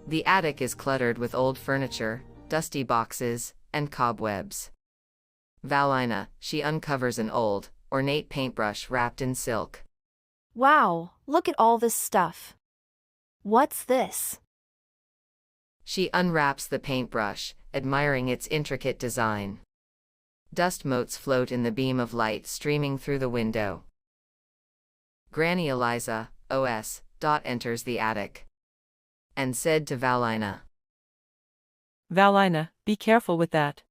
The attic is cluttered with old furniture, dusty boxes, and cobwebs. Valina, she uncovers an old, ornate paintbrush wrapped in silk. Wow, look at all this stuff. What's this? She unwraps the paintbrush, admiring its intricate design. Dust motes float in the beam of light streaming through the window. Granny Eliza, O.S., enters the attic and said to Valina, Valina, be careful with that.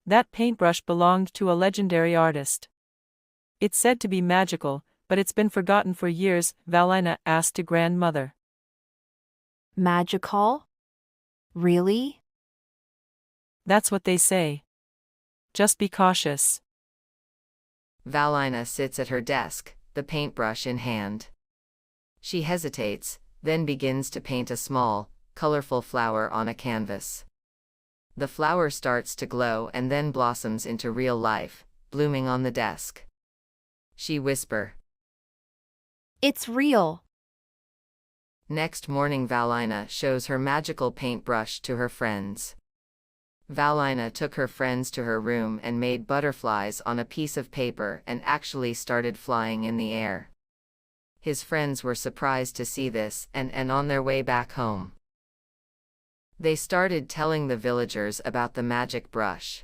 That paintbrush belonged to a legendary artist. It's said to be magical, but it's been forgotten for years, Valina asked to grandmother. Magical? Really? That's what they say. Just be cautious. Valina sits at her desk, the paintbrush in hand. She hesitates, then begins to paint a small, colorful flower on a canvas. The flower starts to glow and then blossoms into real life, blooming on the desk. She whispers, It's real. Next morning Valina shows her magical paintbrush to her friends. Valina took her friends to her room and made butterflies on a piece of paper and actually started flying in the air. His friends were surprised to see this and on their way back home, they started telling the villagers about the magic brush.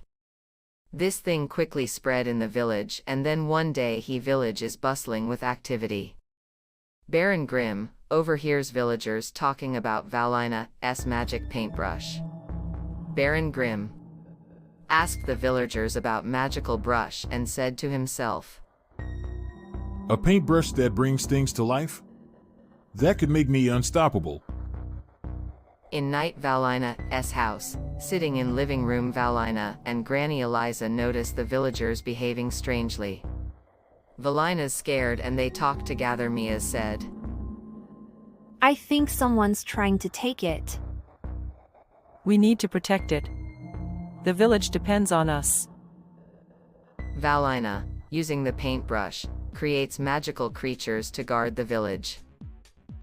This thing quickly spread in the village, and then one day village is bustling with activity. Baron Grimm overhears villagers talking about Valina's magic paintbrush. Baron Grimm asked the villagers about magical brush and said to himself, A paintbrush that brings things to life? That could make me unstoppable. In night Valina's house, sitting in living room Valina and Granny Eliza notice the villagers behaving strangely. Valina's scared and they talk together. Mia said, I think someone's trying to take it. We need to protect it. The village depends on us. Valina, using the paintbrush, creates magical creatures to guard the village.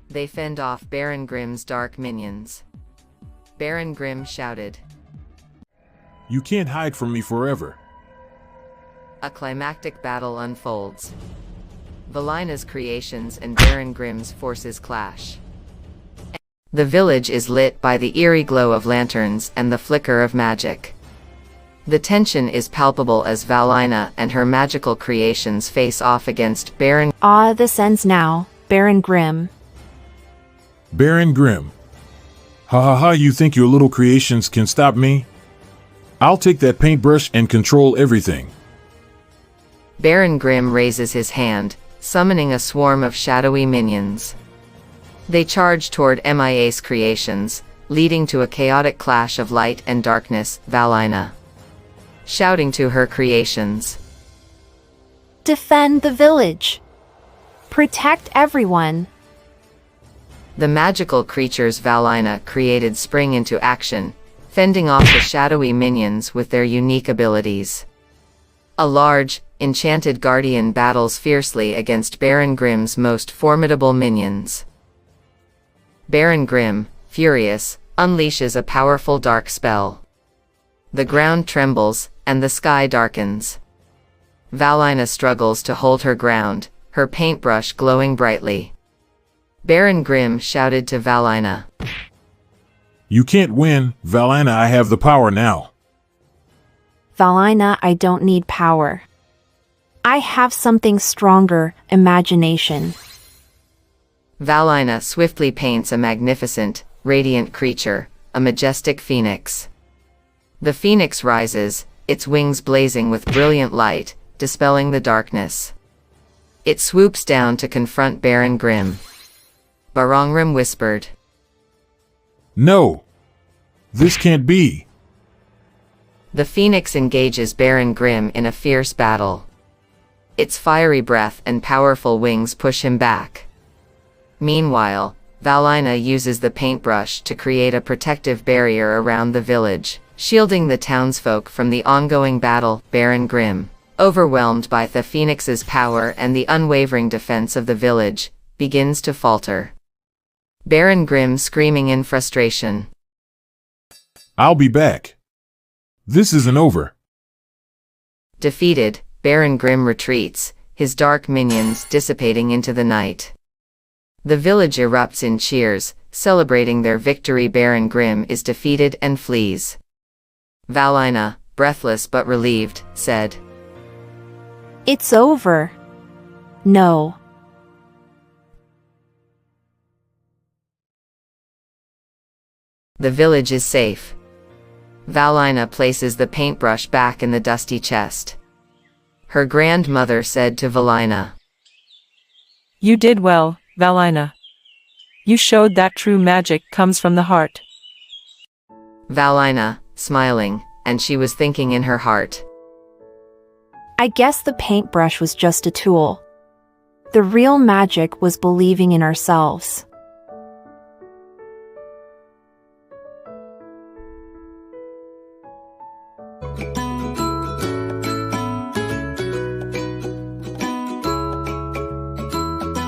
They fend off Baron Grimm's dark minions. Baron Grimm shouted, You can't hide from me forever. A climactic battle unfolds. Valina's creations and Baron Grimm's forces clash. The village is lit by the eerie glow of lanterns and the flicker of magic. The tension is palpable as Valina and her magical creations face off against Baron. This ends now, Baron Grimm. Baron Grimm. Ha ha ha, you think your little creations can stop me? I'll take that paintbrush and control everything. Baron Grimm raises his hand, summoning a swarm of shadowy minions. They charge toward MIA's creations, leading to a chaotic clash of light and darkness. Valina shouting to her creations, Defend the village. Protect everyone. The magical creatures Valina created spring into action, fending off the shadowy minions with their unique abilities. A large, enchanted guardian battles fiercely against Baron Grimm's most formidable minions. Baron Grimm, furious, unleashes a powerful dark spell. The ground trembles, and the sky darkens. Valina struggles to hold her ground, her paintbrush glowing brightly. Baron Grimm shouted to Valina, You can't win, Valina, I have the power now. Valina, I don't need power. I have something stronger, imagination. Valina swiftly paints a magnificent, radiant creature, a majestic phoenix. The phoenix rises, its wings blazing with brilliant light, dispelling the darkness. It swoops down to confront Baron Grimm. Baron Grimm whispered, No! This can't be! The phoenix engages Baron Grimm in a fierce battle. Its fiery breath and powerful wings push him back. Meanwhile, Valina uses the paintbrush to create a protective barrier around the village, shielding the townsfolk from the ongoing battle. Baron Grimm, overwhelmed by the phoenix's power and the unwavering defense of the village, begins to falter. Baron Grimm screaming in frustration. I'll be back. This isn't over. Defeated, Baron Grimm retreats, his dark minions dissipating into the night. The village erupts in cheers, celebrating their victory. Baron Grimm is defeated and flees. Valina, breathless but relieved, said, It's over. No. The village is safe. Valina places the paintbrush back in the dusty chest. Her grandmother said to Valina, You did well, Valina. You showed that true magic comes from the heart. Valina, smiling, and she was thinking in her heart, I guess the paintbrush was just a tool. The real magic was believing in ourselves.